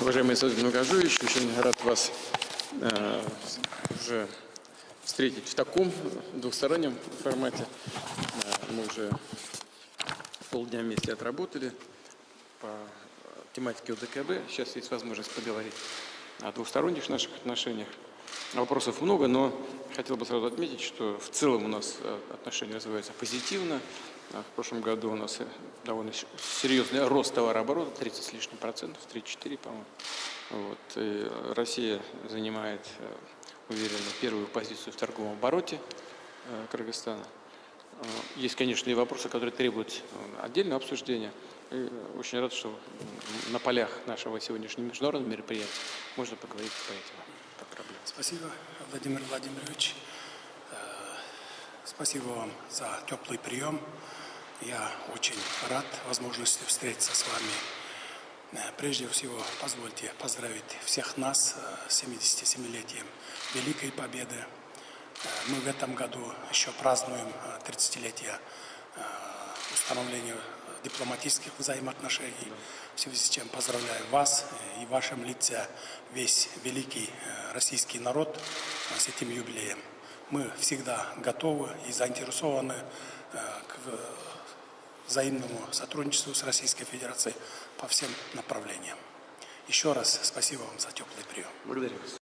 Уважаемый Александр Многожуевич, очень рад вас уже встретить в таком двухстороннем формате. Мы уже полдня вместе отработали по тематике ОДКБ. Сейчас есть возможность поговорить о двухсторонних наших отношениях. Вопросов много, но хотел бы сразу отметить, что в целом у нас отношения развиваются позитивно. В прошлом году у нас довольно серьезный рост товарооборота, 30 с лишним процентов, 34, по-моему. И Россия занимает уверенно первую позицию в торговом обороте Кыргызстана. Есть, конечно, и вопросы, которые требуют отдельного обсуждения. И очень рад, что на полях нашего сегодняшнего международного мероприятия можно поговорить по этим проблемам. Спасибо, Владимир Владимирович. Спасибо вам за теплый прием. Я очень рад возможности встретиться с вами. Прежде всего, позвольте поздравить всех нас с 77-летием Великой Победы. Мы в этом году еще празднуем 30-летие установления дипломатических взаимоотношений, в связи с чем поздравляю вас и в вашем лице весь великий российский народ с этим юбилеем. Мы всегда готовы и заинтересованы к взаимному сотрудничеству с Российской Федерацией по всем направлениям. Еще раз спасибо вам за теплый прием. Благодарю вас.